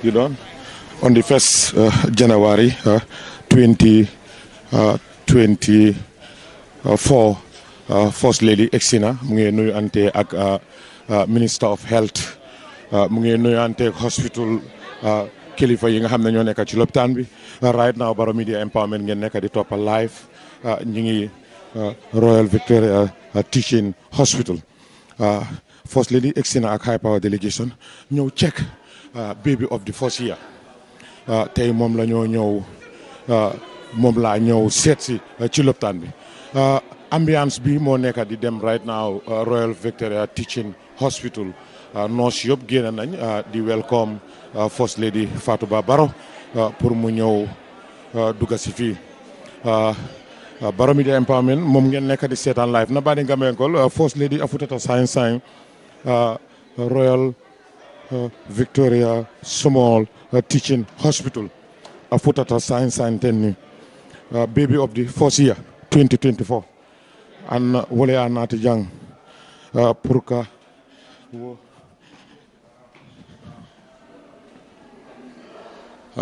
You don't? On the 1st January 2024, First Lady Exina mu ngi nuyu ante ak Minister of Health mu ngi nuyu ante hospital kilifa yi nga xam ne ñoo nekk ci lopitaan bi right now Barrow Media Empowerment ngeen nekk di toppal live ñu ngi Royal Victoria Teaching Hospital First Lady Exina ak high power delegation ñëw check baby of the first year tey moom la ñoo ñëw moom laa ñëw seet si ci lopitaan bi ambiance bi moo nekk di dem right now Royal Victoria Teaching Hospital nurse yëpp génn nañ di welcome First Lady Fatouba Barrow pour mu ñëw dugga si fii Barrow Media Empowerment moom ngeen nekk di seetaan live na bani Gambian call First Lady afutata sign Royal Victoria Small Teaching Hospital afutata sign tenni baby of the first year 2024 an wole a naati jang pour que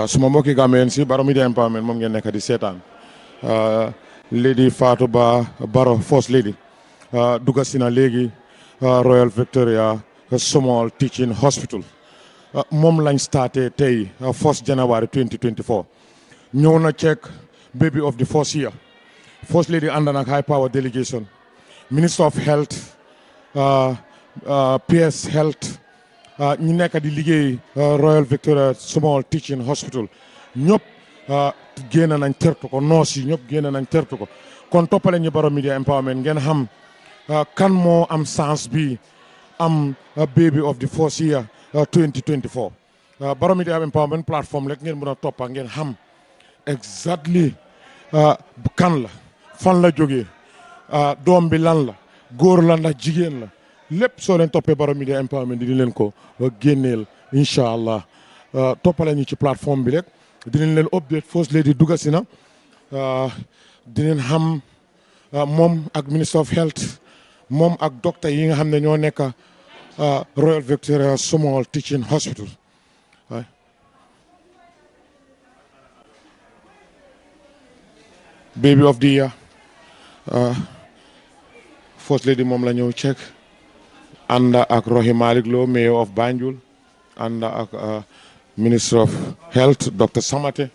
suma mbokki Gambien si Barrow Media Empowerment moom ngeen nekk di seetaan Lady Fatouba Barrow First Lady dugga si na léegi Royal Victoria Small Teaching Hospital moom lañ starté tey 1st January 2024 ñëw na check baby of the first year First Lady ànd ak high power delegation Minister of Health PS Health ñi nekk di liggéey Royal Victoria Small Teaching Hospital ñëpp génn nañ tertu ko nurse yi ñëpp génn nañ tertu ko kon toppale ñu Barrow Media Empowerment ngeen xam kan moo am chance bi am baby of the first year 2024 Barrow Media Empowerment platform rek ngeen mën a toppa ngeen xam exactly kan la fan la jógee doom bi lan la góor la ndax jigéen la lépp soo leen toppee Barrow Media Empowerment di leen ko génneel incha allah toppale ñu ci plateforme bi rek dinañ leen update First Lady dugga si na dinañ xam moom ak Minister of Health moom ak docteur yi nga xam ne ñoo nekk Royal Victoria Small Teaching Hospital baby of the year First Lady moom la ñëw check ànd ak Rohey Malick Lowe mayor of Banjul ànd ak Minister of Health Dr. Samate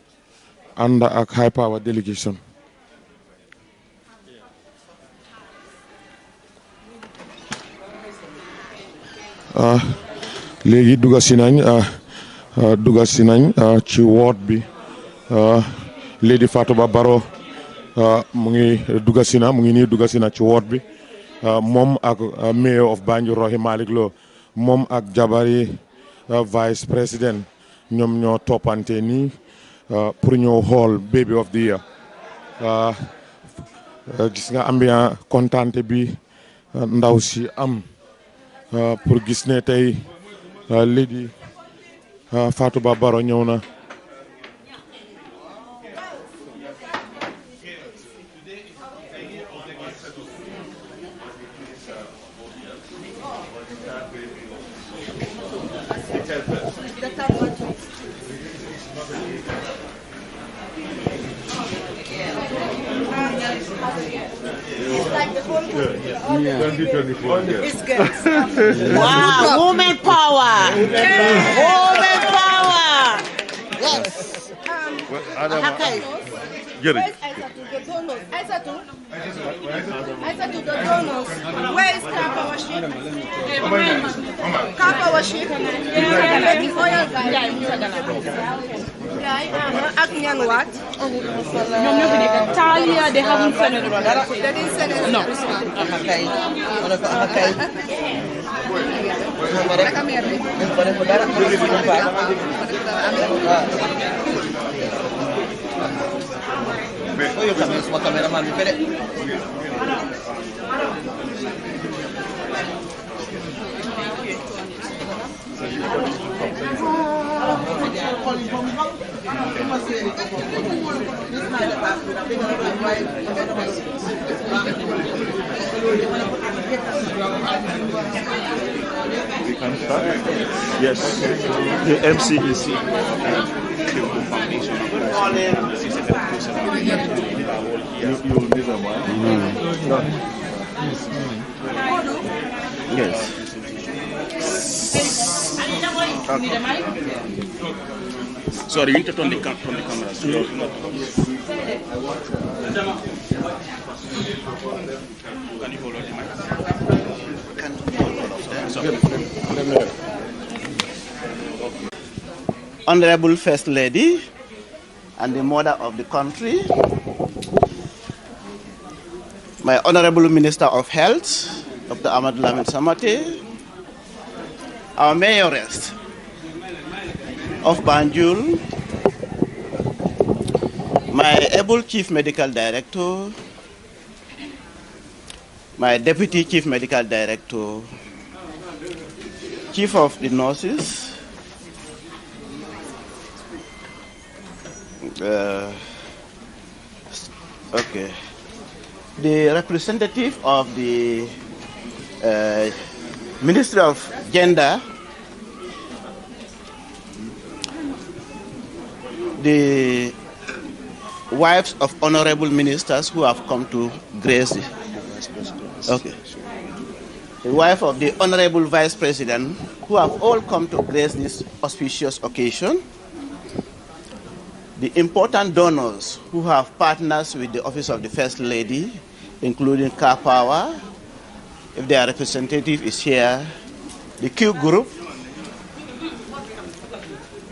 ànd ak high power delegation léegi dugga si nañ ci ward bi Lady Fatouba Barrow mu ngi dugga si na ci ward bi moom ak mayor of Banjul Rohey Malick Lowe moom ak jabari vice président ñoom ñoo toppante nii pour ñëw xool baby of the year gis nga ambiance kontante bi ndaw si am pour gis ne tey Lady Fatouba Barrow ñëw na It's good. Wow, woman power. Woman power. Yes. Okay. Get it. Aissatou the donors. Where is car power ship? Car power ship. Making oil guy. Ak ñan what? Talia, they haven't sent it. They didn't send it. No. Okay. Oye, kami semua kameraman ni pede. We can start? Yes. The MC is you will miss a while. Yes. Sorry, you need to turn the camera. So you're not. Can you hold on the mic? Honorable First Lady and the mother of the country, my Honorable Minister of Health, Dr. Ahmad Lamin Samate, our Mayoress of Banjul, my able Chief Medical Director, my Deputy Chief Medical Director, Chief of the Nurses, the representative of the Ministry of Gender, the wives of honorable ministers who have come to grace the wife of the honorable vice president who have all come to grace this auspicious occasion, the important donors who have partners with the office of the First Lady, including Car Power, if their representative is here, the Q Group,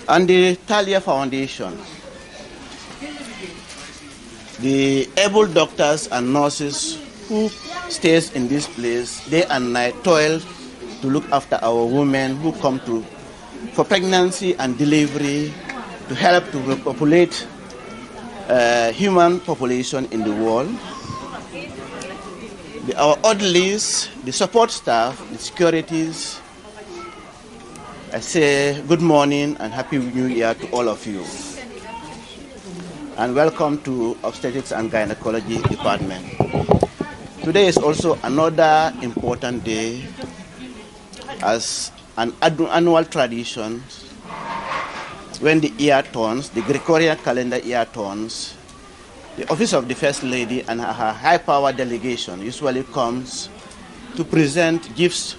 and the Talia Foundation, the able doctors and nurses who stays in this place day and night, toil to look after our women who come for pregnancy and delivery, to help to repopulate human population in the world. Our orderlies, the support staff, the securities, I say good morning and Happy New Year to all of you. And welcome to Obstetrics and Gynecology Department. Today is also another important day as an annual tradition. When the year turns, the Gregorian calendar year turns, the office of the First Lady and her high-power delegation usually comes to present gifts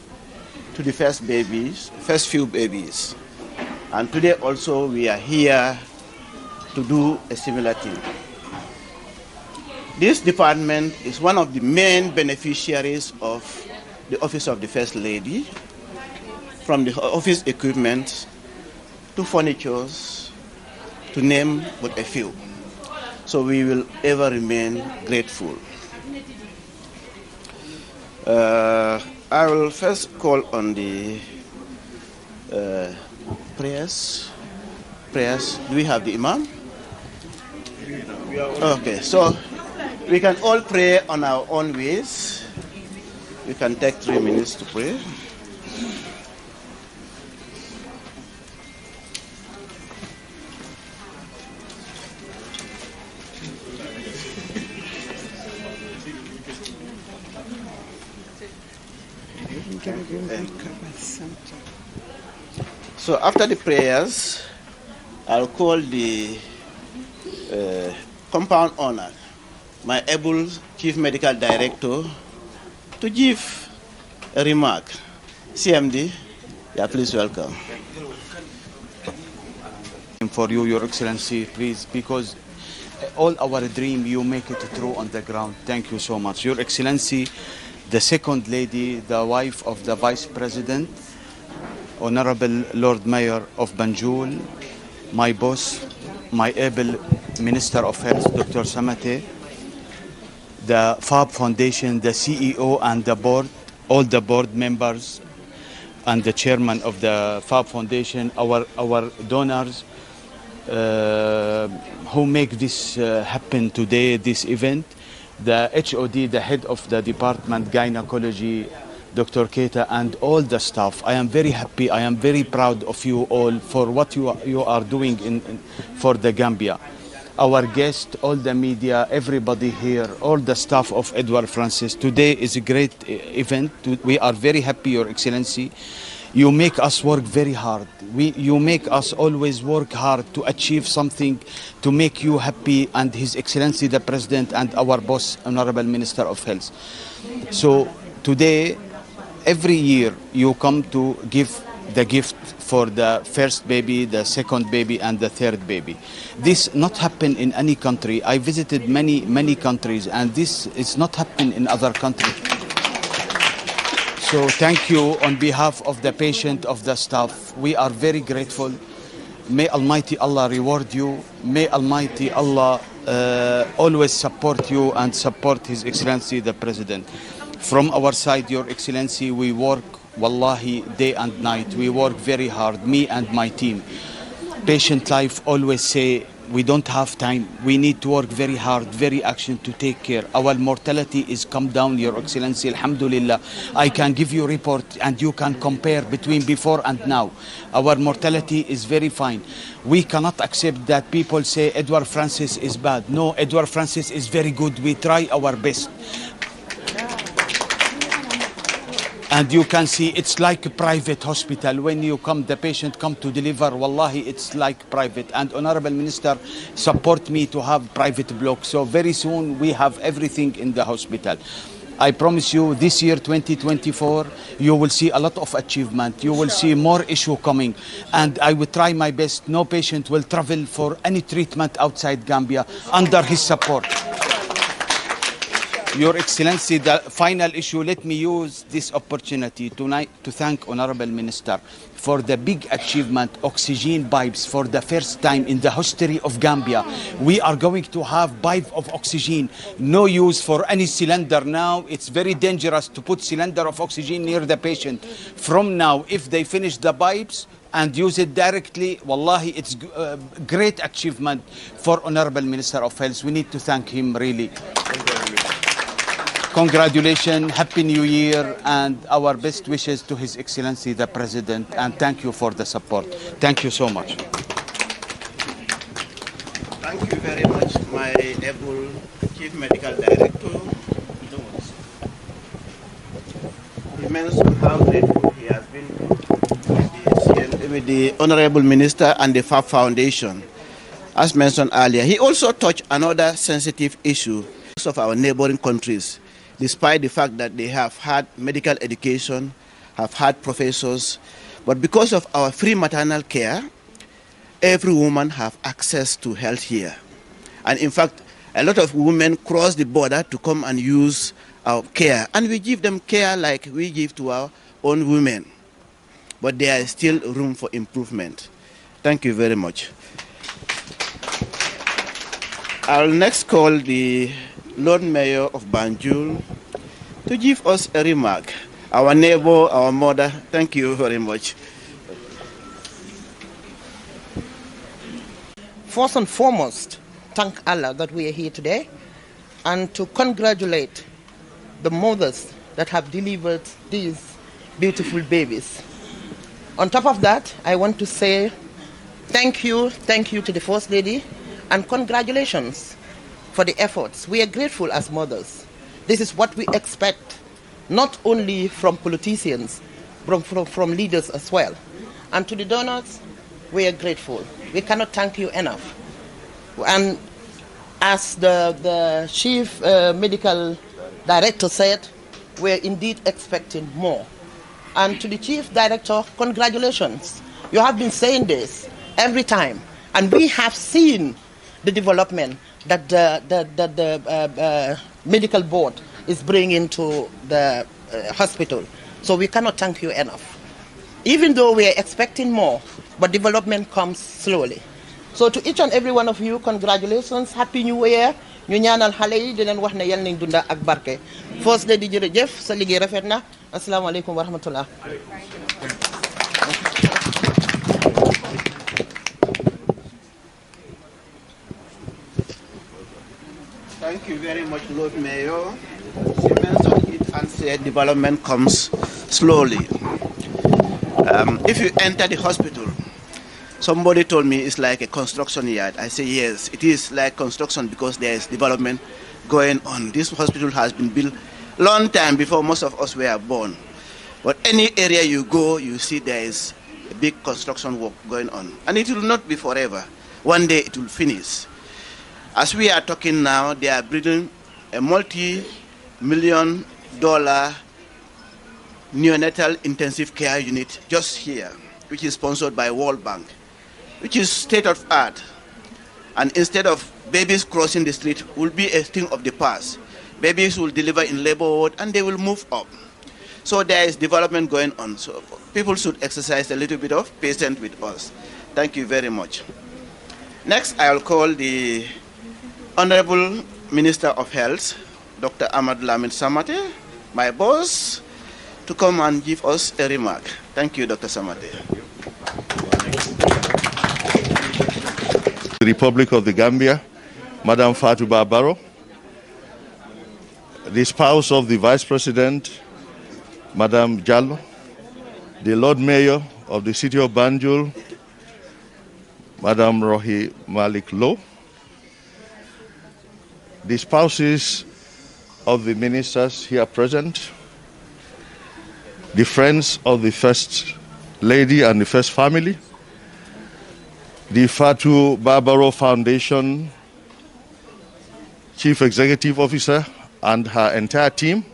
to the first few babies. And today also we are here to do a similar thing. This department is one of the main beneficiaries of the office of the First Lady, from the office equipment to furnitures, to name but a few. So we will ever remain grateful. I will first call on the prayers. Do we have the Imam? Okay, so we can all pray on our own ways. We can take 3 minutes to pray. So after the prayers, I'll call the compound owner, my able Chief Medical Director, to give a remark. CMD, please welcome. For you, Your Excellency, please, because all our dream, you make it true on the ground. Thank you so much. Your Excellency, the Second Lady, the wife of the Vice President, Honorable Lord Mayor of Banjul, my boss, my able Minister of Health, Dr. Samate, the FaBB Foundation, the CEO and the board, all the board members, and the chairman of the FaBB Foundation, our donors who make this happen today, this event, the HOD, the head of the department, gynecology, Dr. Keita, and all the staff. I am very happy. I am very proud of you all for what you are doing for the Gambia. our guest, all the media, everybody here, all the staff of Edward Francis. Today is a great event. We are very happy, Your Excellency. You make us work very hard. You make us always work hard to achieve something, to make you happy, and His Excellency the President and our boss, Honorable Minister of Health. So today, every year, you come to give the gift for the first baby, the second baby, and the third baby. This not happen in any country. I visited many countries, and this is not happen in other countries. So thank you on behalf of the patient, of the staff. We are very grateful. May Almighty Allah reward you. May Almighty Allah always support you and support His Excellency the President. From our side, Your Excellency, we work wallahi day and night. We work very hard, me and my team. Patient life always say we don't have time. We need to work very hard, very action to take care. Our mortality is come down, Your Excellency, alhamdulillah. I can give you a report and you can compare between before and now. Our mortality is very fine. We cannot accept that people say Edward Francis is bad. No, Edward Francis is very good. We try our best. And you can see it's like a private hospital. When you come, the patient come to deliver, wallahi, it's like private. And Honorable Minister support me to have private block. So very soon we have everything in the hospital. I promise you this year, 2024, you will see a lot of achievement. You will see more issue coming. And I will try my best. No patient will travel for any treatment outside Gambia under his support. Your Excellency, the final issue, let me use this opportunity tonight to thank Honorable Minister for the big achievement, oxygen pipes for the first time in the history of Gambia. We are going to have pipe of oxygen, no use for any cylinder now. It's very dangerous to put cylinder of oxygen near the patient. From now, if they finish the pipes and use it directly, wallahi, it's a great achievement for Honorable Minister of Health. We need to thank him really. Congratulations, Happy New Year, and our best wishes to His Excellency the President, and thank you for the support. Thank you so much. Thank you very much, my able Chief Medical Director. He mentioned how grateful he has been with the Honorable Minister and the FaBB Foundation, as mentioned earlier. He also touched another sensitive issue of our neighboring countries. Despite the fact that they have had medical education, have had professors, but because of our free maternal care, every woman have access to health here. And in fact, a lot of women cross the border to come and use our care. And we give them care like we give to our own women. But there is still room for improvement. Thank you very much. I'll next call the Lord Mayor of Banjul to give us a remark. Our neighbor, our mother, thank you very much. First and foremost, thank Allah that we are here today and to congratulate the mothers that have delivered these beautiful babies. On top of that, I want to say thank you to the First Lady and congratulations for the efforts. We are grateful as mothers. This is what we expect, not only from politicians, but from leaders as well. And to the donors, we are grateful. We cannot thank you enough. And as the Chief Medical Director said, we're indeed expecting more. And to the Chief Director, congratulations. You have been saying this every time, and we have seen the development that the medical board is bringing to the hospital. So we cannot thank you enough. Even though we are expecting more, but development comes slowly. So to each and every one of you, congratulations, Happy New Year. Ñu ñaanal xale yi di leen wax ne yal nañ dunda ak barke. First Lady jërëjëf sa liggéey rafet na. Assalaamu alaykum wa rahmatullah. Thank you very much, Lord Mayor. She mentioned it and said development comes slowly. If you enter the hospital, Somebody told me it's like a construction yard. I say yes, it is like construction because there is development going on. This hospital has been built long time before most of us were born. But any area you go, you see there is a big construction work going on. And it will not be forever. One day it will finish. As we are talking now, they are building a multi-million-dollar neonatal intensive care unit just here, which is sponsored by World Bank, which is state of art. And instead of babies crossing the street, will be a thing of the past. Babies will deliver in labor ward and they will move up. So there is development going on. So people should exercise a little bit of patience with us. Thank you very much. Next, I will call the Honorable Minister of Health, Dr. Ahmad Lamin Samate, my boss, to come and give us a remark. Thank you, Dr. Samate. The Republic of the Gambia, Madam Fatou Barbaro, the spouse of the Vice President, Madam Jallo, the Lord Mayor of the City of Banjul, Madam Rohi Malik Low, the spouses of the ministers here present, the friends of the First Lady and the First Family, the Fatou Barbaro Foundation Chief Executive Officer and her entire team,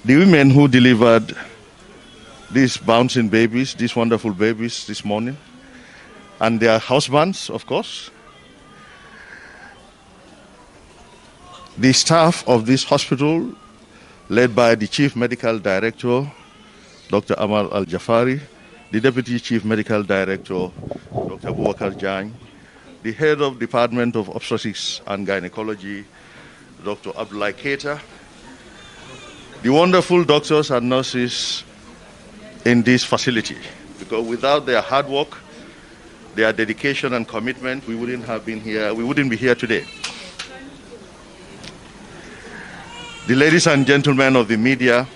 the women who delivered these bouncing babies, these wonderful babies this morning, and their husbands, of course, the staff of this hospital, led by the Chief Medical Director, Dr. Amal Al-Jafari, the Deputy Chief Medical Director, Dr. Boubacar Jang, the Head of Department of Obstetrics and Gynecology, Dr. Abdullah Keita, the wonderful doctors and nurses in this facility, because without their hard work, their dedication and commitment, we wouldn't be here today. The ladies and gentlemen of the media,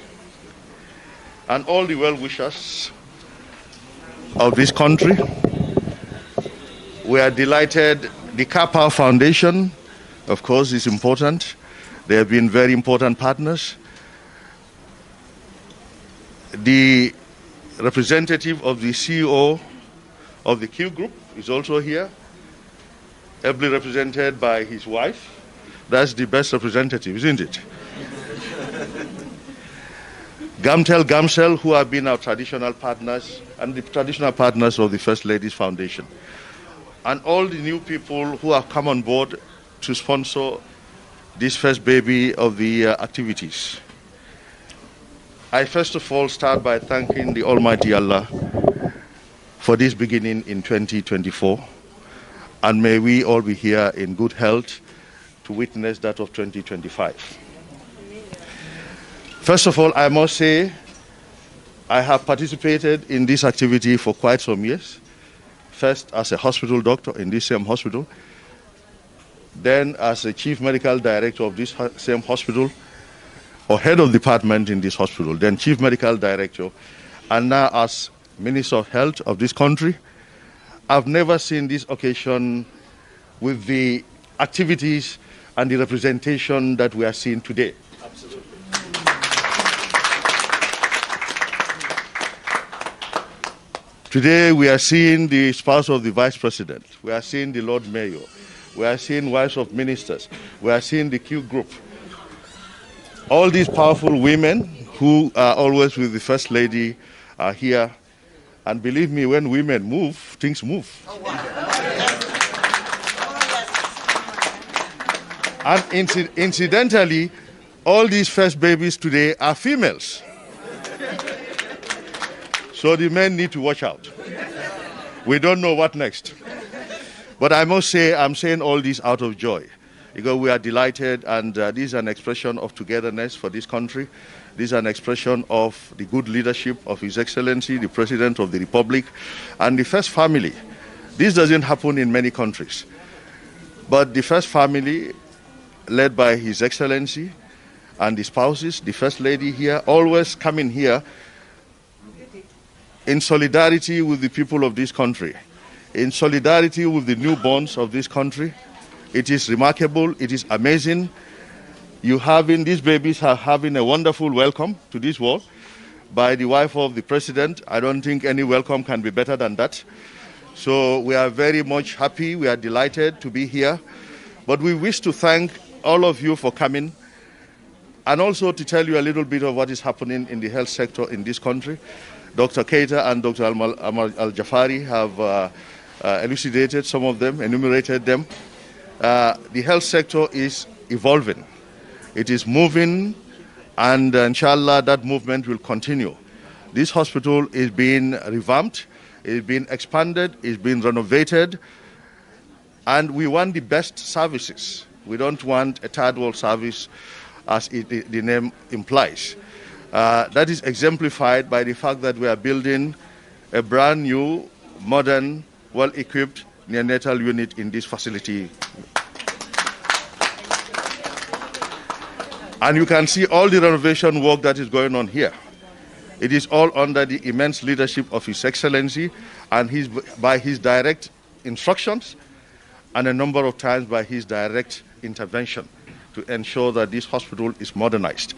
and all the well-wishers of this country, we are delighted. The Kappa Foundation, of course, is important. They have been very important partners. The representative of the CEO of the Q Group is also here, ably represented by his wife. That's the best representative, isn't it? Gamcel, who have been our traditional partners and the traditional partners of the First Ladies Foundation, and all the new people who have come on board to sponsor this first baby of the activities. I first of all start by thanking the Almighty Allah for this beginning in 2024, and may we all be here in good health to witness that of 2025. First of all, I must say I have participated in this activity for quite some years. First as a hospital doctor in this same hospital, then as a chief medical director of this same hospital, or head of department in this hospital, then chief medical director, and now as Minister of Health of this country. I've never seen this occasion with the activities and the representation that we are seeing today. Absolutely. Today we are seeing the spouse of the Vice President, we are seeing the Lord Mayor, we are seeing wives of ministers, we are seeing the Q Group. All these powerful women who are always with the First Lady are here. And believe me, when women move, things move. And incidentally, all these first babies today are females. So the men need to watch out. We don't know what next. But I must say, I'm saying all this out of joy, because we are delighted, and this is an expression of togetherness for this country. This is an expression of the good leadership of His Excellency, the President of the Republic, and the First Family. This doesn't happen in many countries. But the First Family, led by His Excellency and the spouses, the First Lady here, always coming here in solidarity with the people of this country, in solidarity with the newborns of this country. It is remarkable, it is amazing. These babies are having a wonderful welcome to this world by the wife of the president. I don't think any welcome can be better than that. So we are very much happy, we are delighted to be here. But we wish to thank all of you for coming and also to tell you a little bit of what is happening in the health sector in this country. Dr. Keita and Dr. Amal Al-Jafari have elucidated some of them, enumerated them. The health sector is evolving. It is moving, and inshallah that movement will continue. This hospital is being revamped, is being expanded, is being renovated, and we want the best services. We don't want a third world service as the name implies. That is exemplified by the fact that we are building a brand new, modern, well-equipped neonatal unit in this facility. And you can see all the renovation work that is going on here. It is all under the immense leadership of His Excellency and by his direct instructions, and a number of times by his direct intervention to ensure that this hospital is modernized.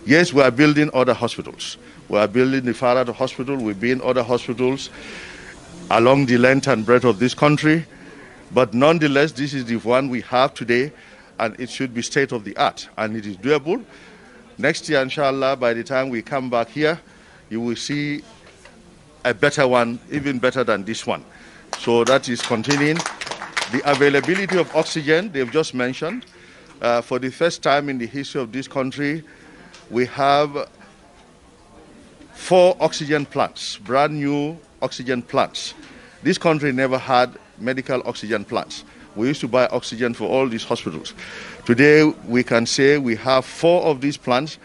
Yes, we are building other hospitals. We are building the Farad Hospital, we're building other hospitals along the length and breadth of this country, but nonetheless, this is the one we have today, and it should be state of the art, and it is doable. Next year, inshallah, by the time we come back here, you will see a better one, even better than this one. So that is continuing. The availability of oxygen, they've just mentioned. For the first time in the history of this country, we have 4 oxygen plants, brand new oxygen plants. This country never had medical oxygen plants. We used to buy oxygen for all these hospitals. Today, we can say we have 4 of these plants,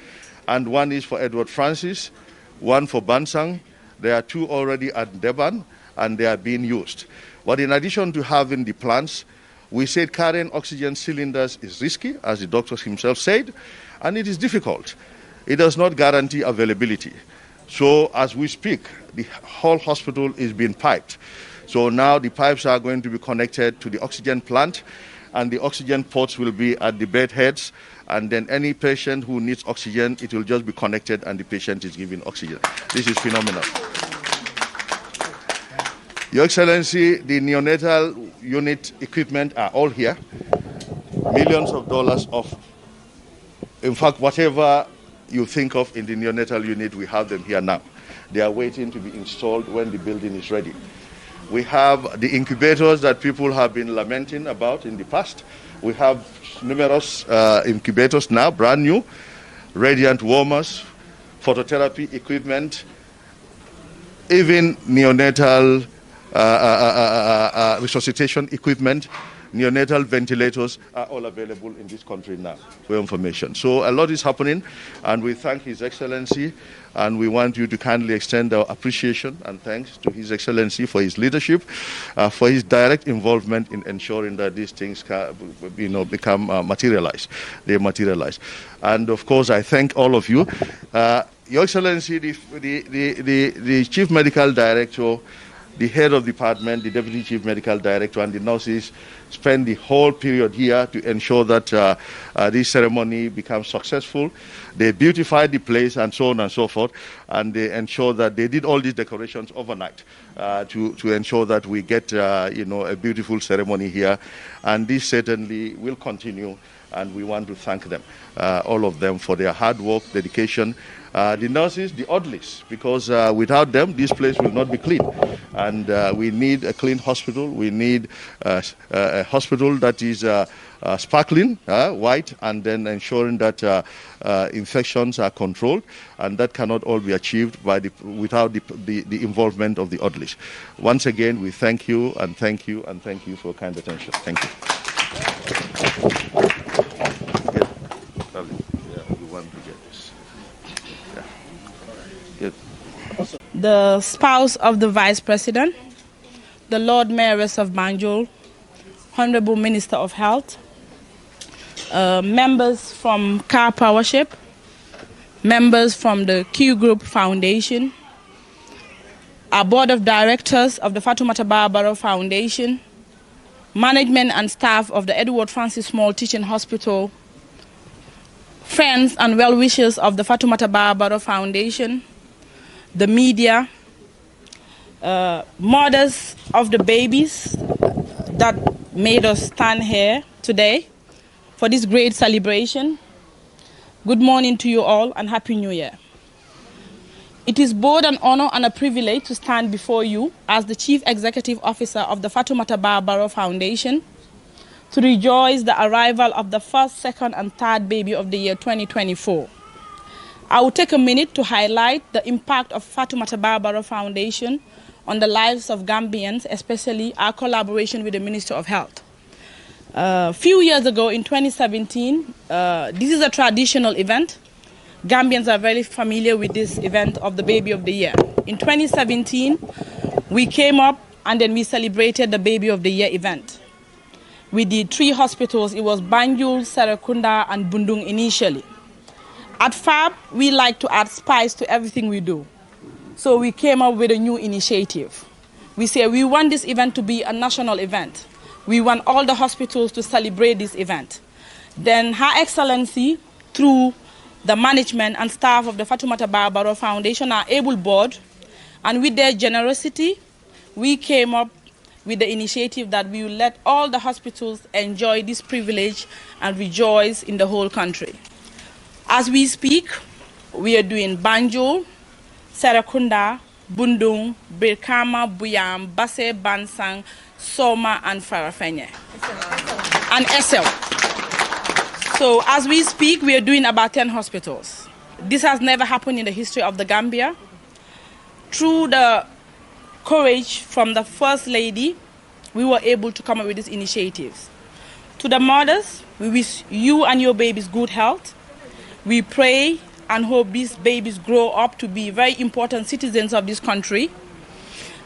and one is for Edward Francis, one for Bansang. There are 2 already at Deban, and they are being used. But in addition to having the plants, we said carrying oxygen cylinders is risky, as the doctor himself said, and it is difficult. It does not guarantee availability. So as we speak, the whole hospital is being piped. So now the pipes are going to be connected to the oxygen plant, and the oxygen ports will be at the bed heads, and then any patient who needs oxygen, it will just be connected and the patient is given oxygen. This is phenomenal. Your Excellency, the neonatal unit equipment are all here. Millions of dollars of, in fact, whatever you think of in the neonatal unit, we have them here now. They are waiting to be installed when the building is ready. We have the incubators that people have been lamenting about in the past. We have numerous incubators now, brand new, radiant warmers, phototherapy equipment, even neonatal resuscitation equipment, neonatal ventilators are all available in this country now for your information. So a lot is happening, and we thank His Excellency, and we want you to kindly extend our appreciation and thanks to His Excellency for his leadership, for his direct involvement in ensuring that these things become materialized. They materialize. And of course, I thank all of you. Your Excellency, the Chief Medical Director, the head of department, the Deputy Chief Medical Director, and the nurses spend the whole period here to ensure that this ceremony becomes successful. They beautified the place and so on and so forth, and they ensure that they did all these decorations overnight to ensure that we get a beautiful ceremony here. And this certainly will continue, and we want to thank them, all of them, for their hard work, dedication. The nurses, the orderlies, because without them, this place will not be clean. And we need a clean hospital. We need a hospital that is sparkling, white, and then ensuring that infections are controlled. And that cannot all be achieved without the involvement of the orderlies. Once again, we thank you and thank you and thank you for kind attention. Thank you. The spouse of the Vice President, the Lord Mayoress of Banjul, Honorable Minister of Health, members from Car Powership, members from the Q Group Foundation, our board of directors of the Fatoumata Barbaro Foundation, management and staff of the Edward Francis Small Teaching Hospital, friends and well-wishers of the Fatoumata Barbaro Foundation, the media, mothers of the babies that made us stand here today for this great celebration. Good morning to you all and Happy New Year. It is both an honor and a privilege to stand before you as the Chief Executive Officer of the Fatoumata Barbaro Foundation to rejoice the arrival of the first, second, and third baby of the year 2024. I will take a minute to highlight the impact of Fatoumata Barbaro Foundation on the lives of Gambians, especially our collaboration with the Minister of Health. A few years ago, in 2017, this is a traditional event. Gambians are very familiar with this event of the Baby of the Year. In 2017, we came up and then we celebrated the Baby of the Year event. We did 3 hospitals. It was Banjul, Serekunda, and Bundung initially. At FaBB, we like to add spice to everything we do. So we came up with a new initiative. We say we want this event to be a national event. We want all the hospitals to celebrate this event. Then Her Excellency, through the management and staff of the Fatoumata Barbaro Foundation, our able board, and with their generosity, we came up with the initiative that we will let all the hospitals enjoy this privilege and rejoice in the whole country. As we speak, we are doing Banjul, Serekunda, Bundung, Birkama, Buyam, Basse, Bansang, Soma, and Farafenye, and Essel. So as we speak, we are doing about 10 hospitals. This has never happened in the history of the Gambia. Through the courage from the First Lady, we were able to come up with these initiatives. To the mothers, we wish you and your babies good health. We pray and hope these babies grow up to be very important citizens of this country.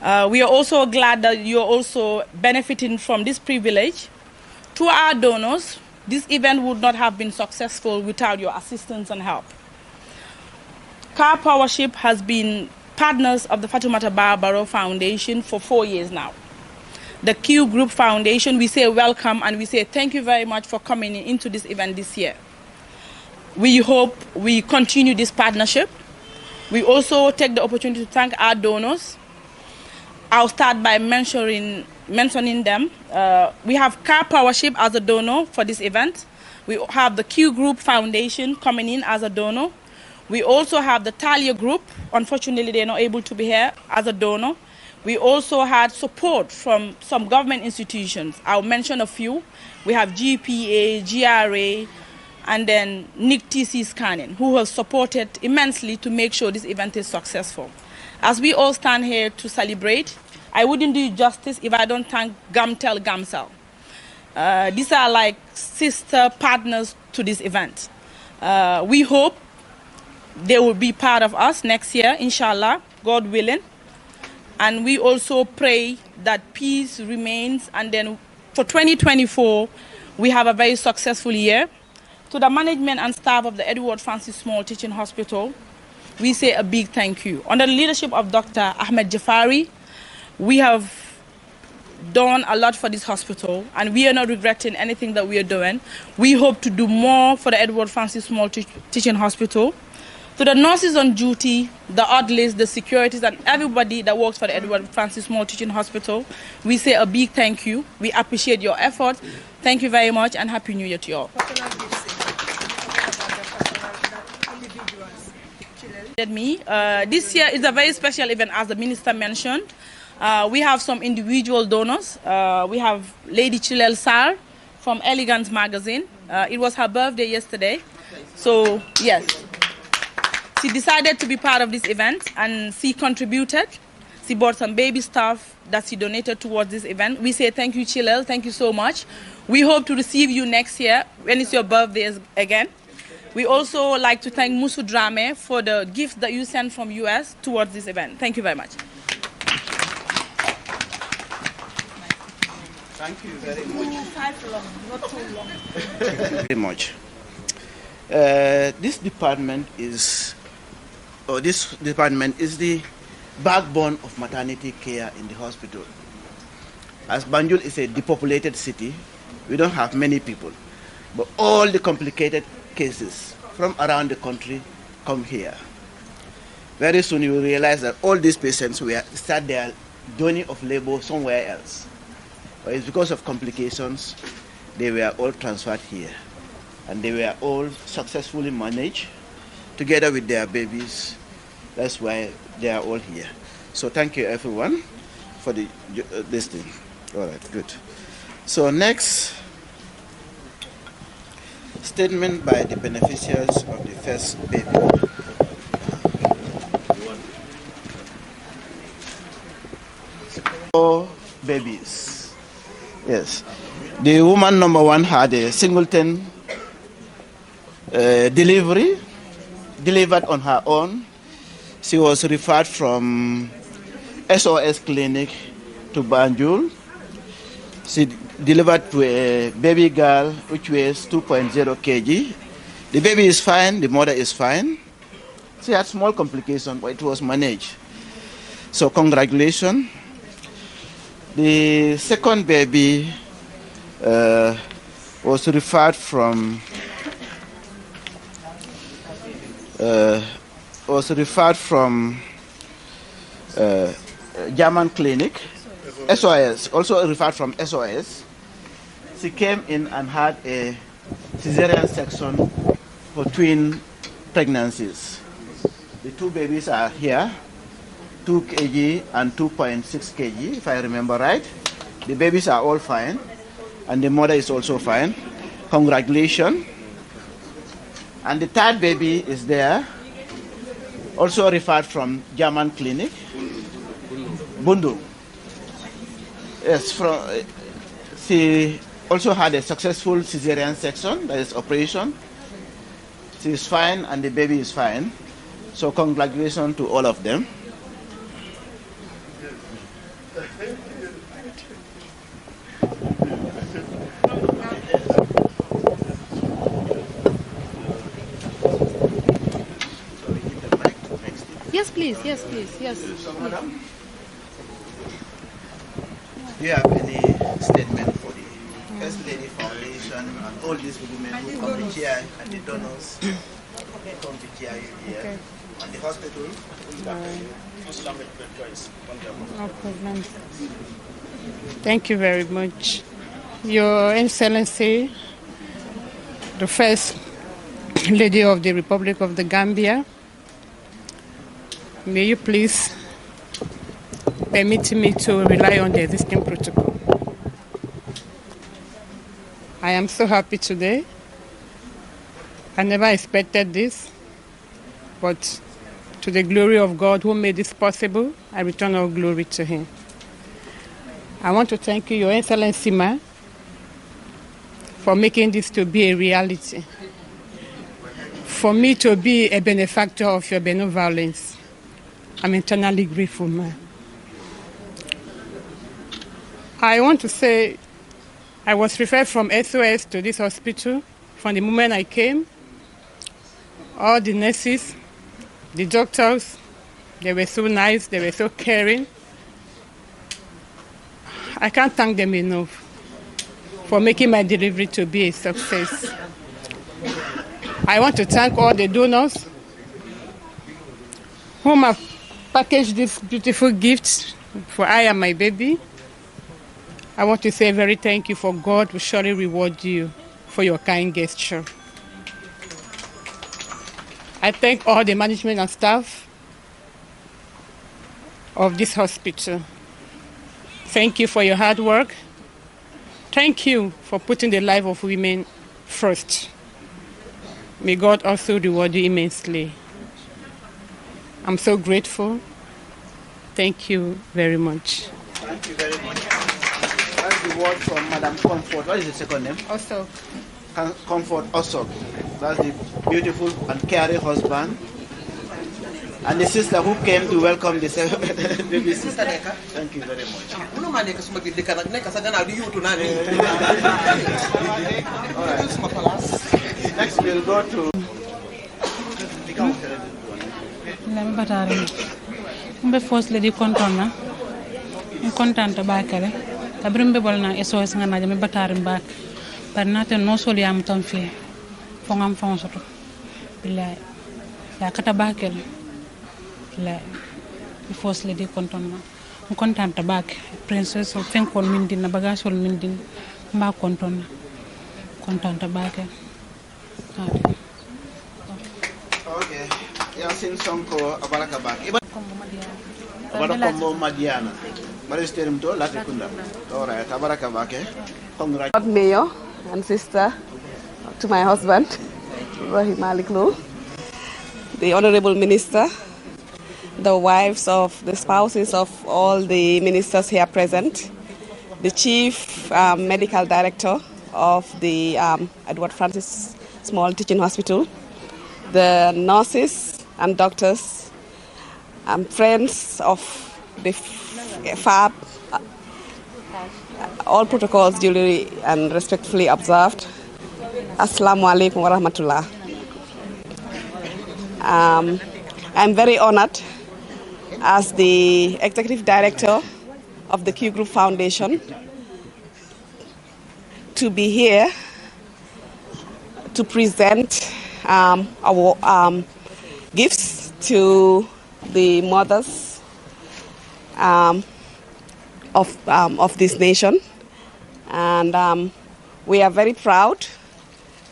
We are also glad that you're also benefiting from this privilege. To our donors, this event would not have been successful without your assistance and help. Car Powership has been partners of the Fatoumata Barbaro Foundation for 4 years now. The Q Group Foundation, we say welcome and we say thank you very much for coming into this event this year. We hope we continue this partnership. We also take the opportunity to thank our donors. I'll start by mentioning them. We have Car Powership as a donor for this event. We have the Q Group Foundation coming in as a donor. We also have the Talia Group. Unfortunately, they're not able to be here as a donor. We also had support from some government institutions. I'll mention a few. We have GPA, GRA, and then NIC-TC Scanning, who have supported immensely to make sure this event is successful. As we all stand here to celebrate, I wouldn't do justice if I don't thank Gamtel Gamsel. These are like sister partners to this event. We hope they will be part of us next year, inshallah, God willing. And we also pray that peace remains, and then for 2024, we have a very successful year. To the management and staff of the Edward Francis Small Teaching Hospital, we say a big thank you. Under the leadership of Dr. Ahmed Jafari, we have done a lot for this hospital, and we are not regretting anything that we are doing. We hope to do more for the Edward Francis Small Teaching Hospital. To the nurses on duty, the orderlies, the securities, and everybody that works for the Edward Francis Small Teaching Hospital, we say a big thank you. We appreciate your efforts. Thank you very much, and Happy New Year to you all. This year is a very special event, as the minister mentioned. We have some individual donors. We have Lady Chilel Sar from Elegance Magazine. It was her birthday yesterday. So, yes, she decided to be part of this event, and she contributed. She bought some baby stuff that she donated towards this event. We say thank you, Chilel. Thank you so much. We hope to receive you next year when it's your birthday again. We also like to thank Musu Drame for the gift that you sent from US towards this event. Thank you very much. Thank you very much. Not too long. Very much. This department is the backbone of maternity care in the hospital. As Banjul is a depopulated city, we don't have many people, but all the complicated cases from around the country come here. Very soon you will realize that all these patients will start their journey of labor somewhere else. But it's because of complications, they were all transferred here. And they were all successfully managed together with their babies. That's why they are all here. So thank you everyone for this thing. All right, good. So next, statement by the beneficiaries of the first baby. Four babies. Yes. The woman number one had a singleton delivery, delivered on her own. She was referred from SOS clinic to Banjul. She delivered to a baby girl which weighs 2.0 kg. The baby is fine, the mother is fine. She had small complications, but it was managed. So congratulations. The second baby was referred from German clinic, SOS, also referred from SOS. She came in and had a cesarean section for twin pregnancies. The two babies are here, 2 kg and 2.6 kg, if I remember right. The babies are all fine, and the mother is also fine. Congratulations. And the third baby is there, also referred from German clinic, Bundu. Yes, she also had a successful cesarean section, that is operation. She is fine and the baby is fine. So congratulations to all of them. Yes, please. Yes, please. Yes. So, madam, do you have any statement for the First Lady Foundation and all these women who come to cheer and the donors come to cheer you here and the hospital? No problem. Thank you very much. Your Excellency, the First Lady of the Republic of the Gambia, may you please permit me to rely on the existing protocol. I am so happy today. I never expected this, but to the glory of God who made this possible, I return all glory to Him. I want to thank you, Your Excellency, Ma, for making this to be a reality. For me to be a benefactor of your benevolence, I'm eternally grateful, Ma. I want to say I was referred from SOS to this hospital from the moment I came. All the nurses, the doctors, they were so nice, they were so caring. I can't thank them enough for making my delivery to be a success. I want to thank all the donors whom have packaged this beautiful gift for I and my baby. I want to say a very thank you, for God will surely reward you for your kind gesture. I thank all the management and staff of this hospital. Thank you for your hard work. Thank you for putting the life of women first. May God also reward you immensely. I'm so grateful. Thank you very much. Thank you very much. That's the word from Madam Comfort. What is the second name? Also, Comfort Osok. That's the beautiful and caring husband. And the sister who came to welcome the baby sister. Thank you very much. All right. Next we'll go to Mbe first lady kontona. Kontanta bakale. Kabrimbe bolna SOS ngana jame batarim bak. Barnate no soli am tan fi. Fongam fon soto. Billahi. Ya kata bakale. Billahi. First lady kontona. Kontanta bak. Princess of fenkol mindin na bagasol mindin. Mba kontona. Kontanta bakale. Okay. Yasin Sonko abaraka bak. Abaraka mo Madiana. Maristerim to Latikunda. All right, abaraka bak. Congrats. Mayor and sister to my husband, Rahim Maliklu, the Honorable Minister, the wives of the spouses of all the ministers here present, the Chief Medical Director of the Edward Francis Small Teaching Hospital, the nurses and doctors, friends of the FaBB, all protocols duly and respectfully observed. Assalamu alaikum wa rahmatullah. I'm very honored as the Executive Director of the Q Group Foundation to be here to present our gifts to the mothers of this nation, and we are very proud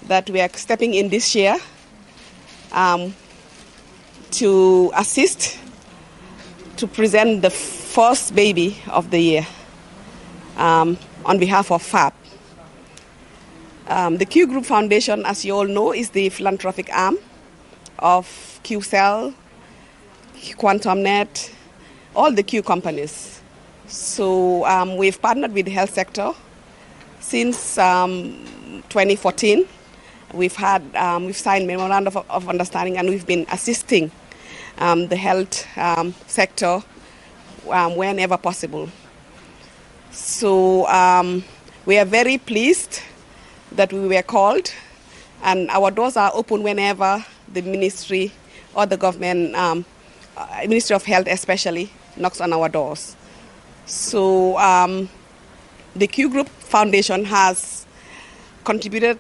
that we are stepping in this year to assist to present the first baby of the year on behalf of FaBB. The Q Group Foundation, as you all know, is the philanthropic arm of QCell, QuantumNet, all the Q companies. So we've partnered with the health sector since 2014. We've signed memorandum of understanding, and we've been assisting the health sector whenever possible. So we are very pleased that we were called, and our doors are open whenever the ministry or the government, Ministry of Health especially, knocks on our doors. So the Q Group Foundation has contributed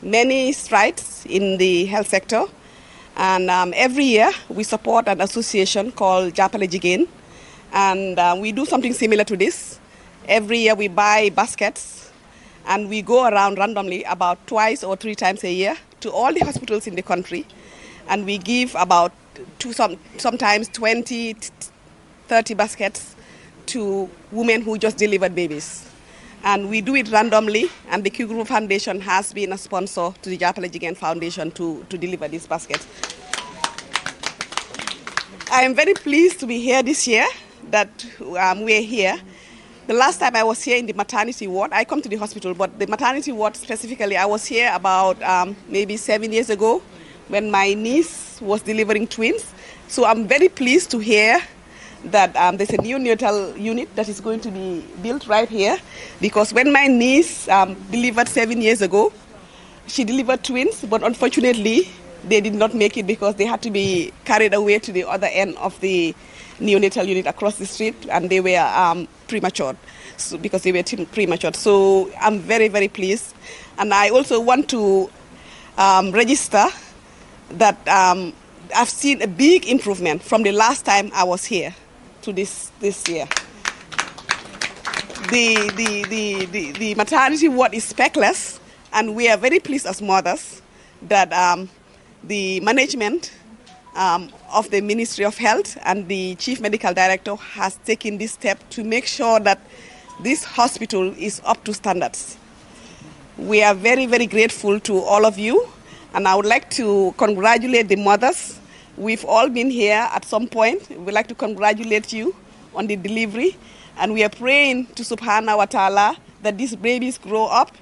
many strides in the health sector, and every year we support an association called Japale Jigen, and we do something similar to this. Every year we buy baskets, and we go around randomly about twice or 3 times a year to all the hospitals in the country, and we give about sometimes 20, 30 baskets to women who just delivered babies. And we do it randomly, and the Q Group Foundation has been a sponsor to the Japale Jigen Foundation to deliver these baskets. I am very pleased to be here this year, that we're here. The last time I was here in the maternity ward, I come to the hospital, but the maternity ward specifically, I was here about maybe 7 years ago when my niece was delivering twins. So I'm very pleased to hear that there's a neonatal unit that is going to be built right here, because when my niece delivered 7 years ago, she delivered twins, but unfortunately they did not make it because they had to be carried away to the other end of the neonatal unit across the street, and they were premature, so, because they were premature. So I'm very, very pleased. And I also want to register that I've seen a big improvement from the last time I was here to this year. The maternity ward is speckless, and we are very pleased as mothers that the management of the Ministry of Health and the Chief Medical Director has taken this step to make sure that this hospital is up to standards. We are very, very grateful to all of you, and I would like to congratulate the mothers. We've all been here at some point. We'd like to congratulate you on the delivery, and we are praying to Subhanahu wa Ta'ala that these babies grow up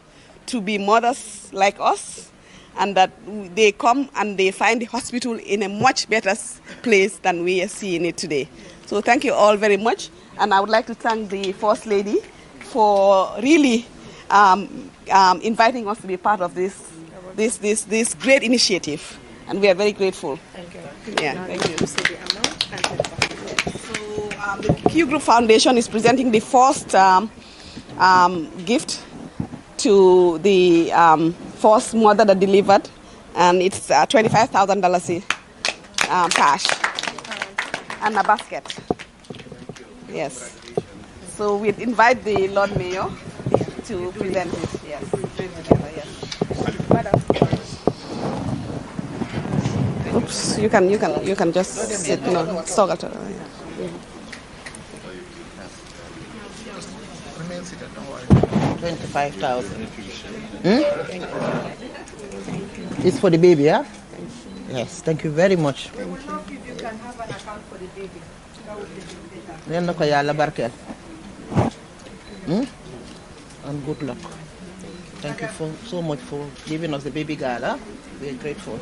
to be mothers like us, and that they come and they find the hospital in a much better place than we are seeing it today. So thank you all very much, and I would like to thank the First Lady for really inviting us to be part of this great initiative, and we are very grateful. Thank you. Yeah, thank you. To see the amount and The Q Group Foundation is presenting the first gift to the first mother that delivered, and it's $25,000 cash and a basket. Yes. So we invite the Lord Mayor to present it. Yes. Yes. Madam. Oops. You can just sit. No, stop. 25,000. It's for the baby, yeah? Yes, thank you very much. If you can have an account for the baby, that would be better. And good luck. Thank you so much for giving us the baby girl. Huh? We're grateful.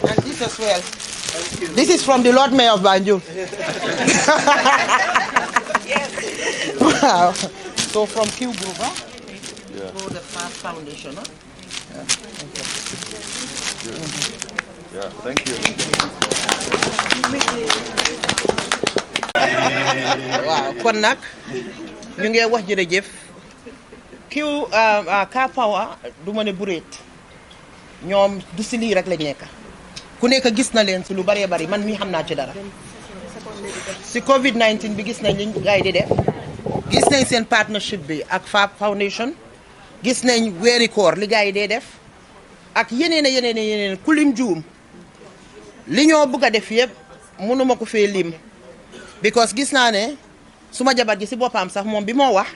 And this as well. This is from the Lord Mayor of Banjul. Wow. So from Q Group, huh? Yeah. For the Fast Foundation, huh? Yeah, thank you. Waaw kon nag ñu ngi wax jërëjëf Ka Power du ma ne bureet ñoom du si lii rek lañ nekk ku nekk gis na leen si lu bëree bëri man mii xam naa ci dara si Covid-19 bi gis nañ li gars yi di def gis nañ seen partnership bi ak FaBB Foundation gis nañ weeri koor li gars yi dee def ak yeneen ku lim juum li ñoo bëgg a def yëpp mënuma ko fee lim because gis naa ne suma jabar gi si boppam sax moom bi moo wax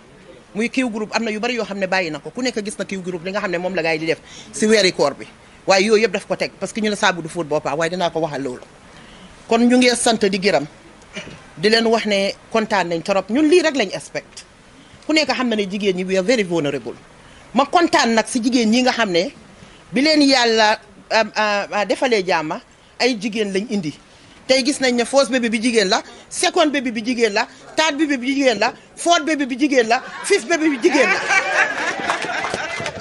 muy Q Group am na yu bari yoo xam ne bàyyi na ko ku nekk gis na Q Group li nga xam ne moom la gars yi di def si weeri koor bi waaye yooyu yëpp daf ko teg parce que ñu la saabu du fóot boppam waaye dinaa ko waxal loolu kon ñu ngi sant di gërëm di leen wax ne kontaan nañ trop ñun lii rek lañ expect ku nekk xam na ne jigéen ñi we are very vulnerable ma kontaan nag si jigéen ñi nga xam ne bi leen yàlla defalee jàmma ay jigéen lañ indi tey gis nañ ne first baby bi jigéen la second baby bi jigéen la third baby bi jigéen la fourth baby bi jigéen la fifth baby bi jigéen la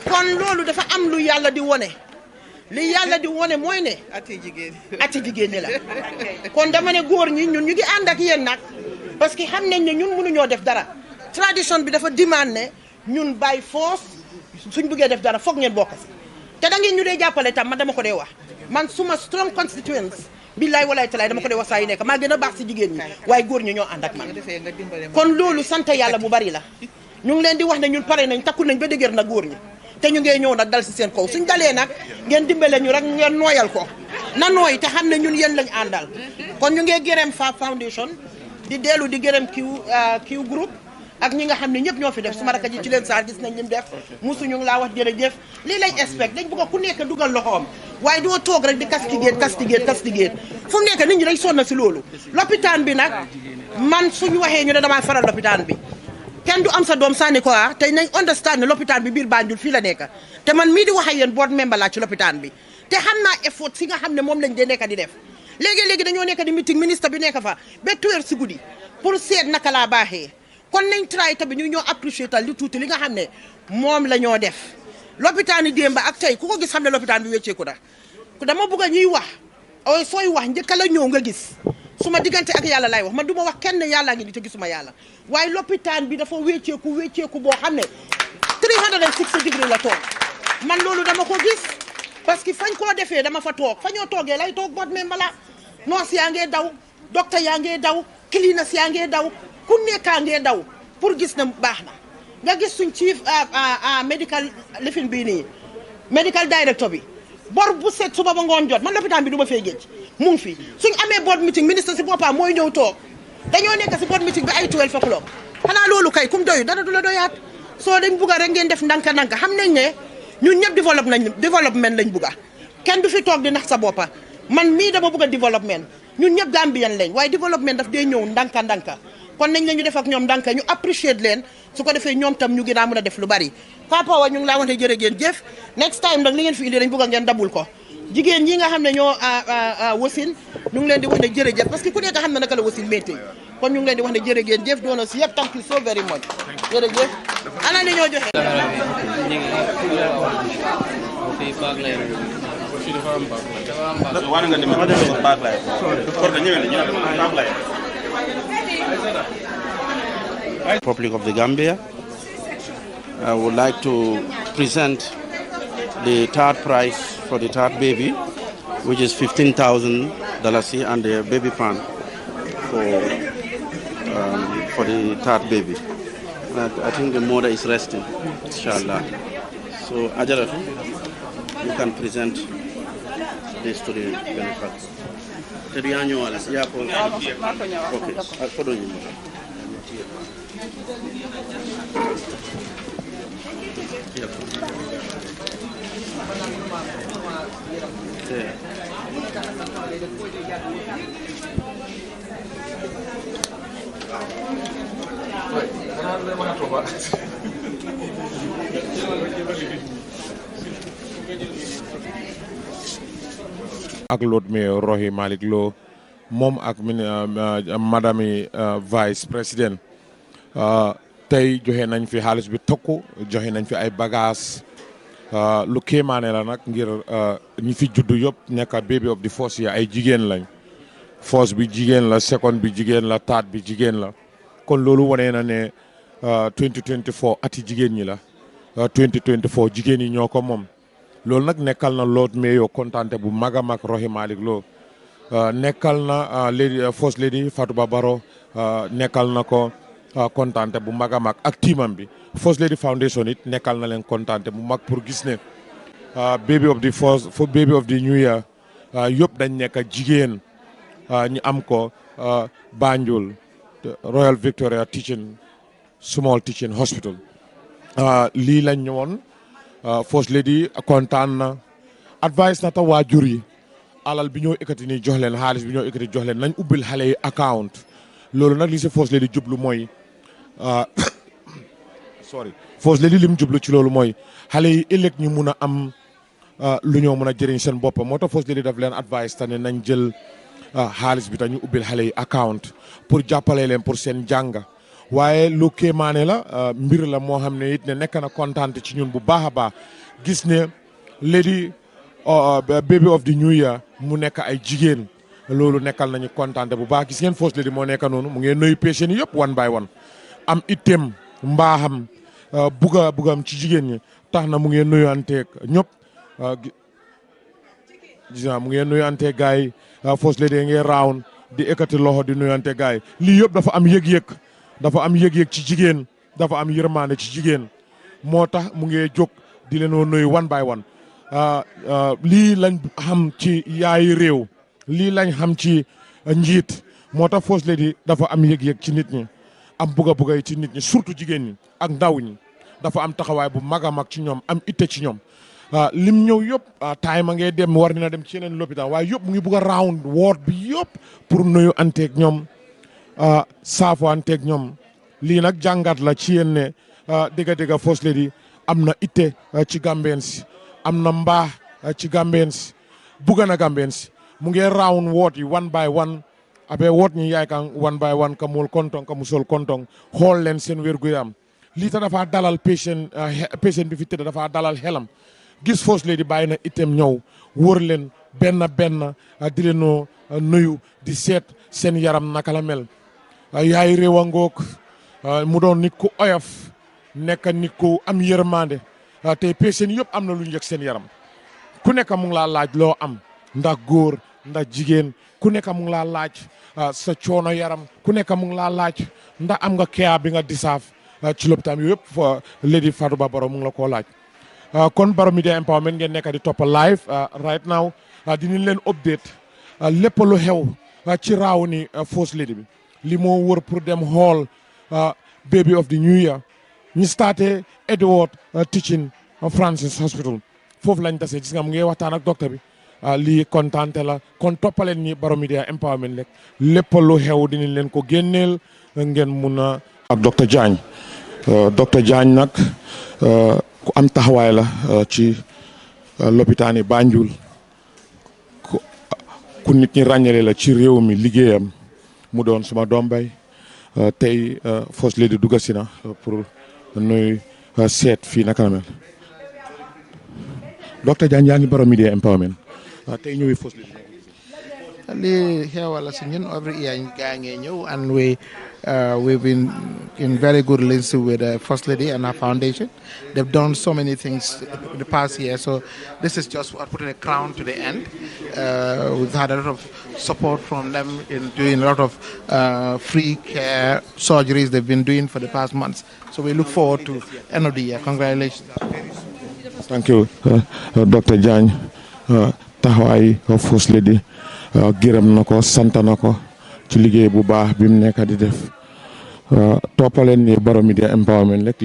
kon loolu dafa am lu yàlla di wone li yàlla di wone mooy ne ati jigéen ñi la kon dama ne góor ñi ñun ñu ngi ànd ak yéen nag parce que xam nañ ne ñun mënuñoo def dara tradition bi dafa demande ne ñun by force suñ bëggee def dara foog ngeen bokk si te da ngeen ñu dee jàppale tam man dama ko dee wax man suma strong constituents billaay walaay talaay dama ko dee wax saa yu nekk maa gën a baax si jigéen ñi waaye góor ñi ñoo ànd ak man kon loolu sant yàlla bu bari la ñu ngi leen di wax ne ñun pare nañ takku nañ ba dëgër na góor ñi te ñu ngee ñëw nag dal si seen kaw suñ dalee nag ngeen dimbale ñu rek ngeen nooyal ko na nooy te xam ne ñun yéen lañ àndal kon ñu ngee gërëm FaBB Foundation di dellu di gërëm Q Group ak ñi nga xam ne ñëpp ñoo fi def suma rakk ji ci leen saar gis nañ lim def musuñu ngi laa wax jërëjëf lii lañ expect dañ bëgg ku nekk dugal loxoom waaye doo toog rek di castigate fu mu nekk nit ñi dañ sonn si loolu lopitaan bi nag man suñu waxee ñu ne damaa faral lopitaan bi kenn du am sa doom sànni ko te nañ understand ne lopitaan bi biir Banjul fii la nekk te man mii di wax ak yéen board member laa ci lopitaan bi te xam naa effort si nga xam ne moom lañ dee nekk di def léegi dañoo nekk di meeting ministre bi nekk fa ba 2 heures si guddi pour seet naka laa baaxee kon nañ try tamit ñu ñoo apprécier tal li tuuti li nga xam ne moom la ñoo def lopitaan yi démb ak tey ku ko gis xam ne lopitaan bi wécceeku da dama bëgg a ñuy wax sooy wax njëkka la ñëw nga gis suma diggante ak yàlla lay wax man du ma wax kenn yàllaa ngi ni te gisuma yàlla waaye lopitaan bi dafa wécceeku boo xam ne 360 degré la toog man loolu dama ko gis parce que fañ koo defee dama fa toog fa ñoo toogee lay toog boot même bala nurse yaa ngee daw docteur yaa ngee daw cleaners yaa ngee daw ku nekkaa ngee daw pour gis na baax na nga gis suñ chief medical lifin bii nii medical director bi bor bu set suba ba ngoon jot man lopitaan bi du ma fee géej mu ngi fi suñ amee board meeting ministre si boppam mooy ñëw toog dañoo nekk si board meeting bi ay 12 o'clock xanaa loolu kay kum doyu dara du la doyaat soo dañ bugga rek ngeen def ndanka xam nañ ne ñun ñëpp développement lañ bugga kenn du fi toog di nax sa boppa man mii dama bugg a développement ñun ñëpp Gambian lañ waaye développement daf dee ñëw ndanka kon nañ la ñu def ak ñoom ndanka ñu apprécier leen su ko defee ñoom tam ñu gën a mën a def lu bari Papa wa ñu ngi laa wax ne jërë ngeen jëf next time nag li ngeen fi indi dañ bugg a ngeen dabul ko jigéen ñi nga xam ne ñoo wasin ñu ngi leen di wax ne jërëjëf parce que ku nekk xam ne naka la wasin métti kon ñu ngi leen di wax ne jërë ngeen jëf doona si yëpp thank you so very much jërëjëf ana li ñoo joxe Republic of the Gambia. I would like to present the third prize for the third baby, which is $15,000 and the baby pan for the third baby. I think the mother is resting, inshallah. So, Ajaratu, you can present this to the benefactor. ak lot me Rohi Malik Lo moom ak madame vice président tey joxe nañ fi xaalis bi tokku joxe nañ fi ay bagages lu kéemaane la nag ngir ñi fi juddu yëpp nekk baby of the first year ay jigéen lañ first bi jigéen la second bi jigéen la third bi jigéen la kon loolu wane na ne 2024 ati jigéen ñi la 2024 jigéen yi ñoo ko moom loolu nag nekkal na Lord Mayor kontaante bu mag a mag Rohi Malik Lo nekkal na lady first lady Fatouba Barrow nekkal na ko kontaante bu mag a mag ak tiimam bi First Lady Foundation it nekkal na leen kontaante bu mag pour gis ne baby of the first for baby of the new year yëpp dañ nekk jigéen ñu am ko Banjul Royal Victoria Teaching Small Teaching Hospital lii lañ ñëwoon First Lady kontaan na advice na ta waajur yi alal bi ñoo ekkati nii jox leen xaalis bi ñoo ekkati jox leen nañ ubbil xale yi account loolu nag li si First Lady jublu mooy First Lady lim jublu ci loolu mooy xale yi ëllëg ñu mun a am lu ñoo mun a jëriñ seen bopp moo tax First Lady daf leen advice te ne nañ jël xaalis bi te ñu ubbil xale yi account pour jàppale leen pour seen jàng waaye lu kéemaane la mbir la moo xam ne it ne nekk na kontaante ci ñun bu baax a baax gis ne lady baby of the new year mu nekk ay jigéen loolu nekkal nañu kontaante bu baax gis ngeen First Lady moo nekk noonu mu ngeen nuyu patient yi yëpp one by one am item mbaaxam bugam ci jigéen ñi tax na mu ngeen nuyanteeg ñëpp gis nga mu ngeen nuyanteeg gars yi First Lady ngeen round di ekkati loxo di nuyanteeg gars yi lii yëpp dafa am yëg-yëg dafa am yëg-yëg ci jigéen dafa am yërmande ci jigéen moo tax mu ngee jóg di leen nuyu one by one lii lañ xam ci yaayi réew lii lañ xam ci njiit moo tax First Lady dafa am yëg-yëg ci nit ñi am buga yi ci nit ñi surtout jigéen ñi ak ndaw ñi dafa am taxawaay bu mag a mag ci ñoom am itte ci ñoom lim ñëw yëpp time a ngay dem war dina dem ci yeneen lopitaan waaye yëpp mu ngi bugg a round ward bi yëpp pour nuyu anteeg ñoom saafo anteeg ñoom lii nag jàngat la ci yéen ne dëgg-dëgg First Lady am na itte ci Gambien si am na mbaax ci Gambien si bugga na Gambien si mu ngi round ward yi one by one abe woot ñi yaay kan one by one ka mul kontong ka musol kontong xool leen seen wér-gu-yaram lii ta dafa dalal patient bi fi tëdd dafa dalal xelam gis First Lady bàyyi na itam ñëw wóor leen benn di leen nuyu di seet seen yaram naka la mel yaay réew a ngoog mu doon nit ku oyof nekk nit ku am yërmande tey patient yëpp am na lu ñu yëg seen yaram ku nekk mu ngi laa laaj loo am ndax góor ndax jigéen ku nekk mu ngi laa laaj sa coono yaram ku nekk mu ngi laa laaj ndax am nga care bi nga disaaf ci lopitaan yooyu yëpp Lady Fatouba Barrow mu ngi la koo laaj kon Barrow Media Empowerment ngeen nekk di topp live right now dinañ leen update lépp lu xew ci raaw ni First Lady bi li moo wër pour dem xool baby of the new year ñu starté Edward Teaching Francis Hospital foofu lañ tase gis nga mu ngi waxtaan ak docteur bi lii kontaante la kon toppaleen ñi Barrow Media Empowerment rek lépp lu xew dinañ leen ko génneel ngeen mun a ak docteur Diagne nag ku am taxawaay la ci lopitaani Banjul ku nit ñi ràññale la ci réew mi liggéeyam mu doon suma doom bay tey First Lady dugga si na pour nuy seet fii naka la mel docteur Diagne yaa ngi Barrow Media Empowerment tey ñëwee First Lady. li xewal si ñun every year ñu gaa ngee ñëw and we've been in very good relationship with First Lady and her foundation. They've done so many things in the past year, so this is just putting a crown to the end. We've had a lot of support from them in doing a lot of free care surgeries they've been doing for the past months. So we look forward to end of the year. Congratulations. Thank you, Dr. Jan. Taxawaay First Lady gërëm na ko sant na ko ci liggéey bu baax bi mu nekk di def toppaleen ni Barrow Media Empowerment rek lépp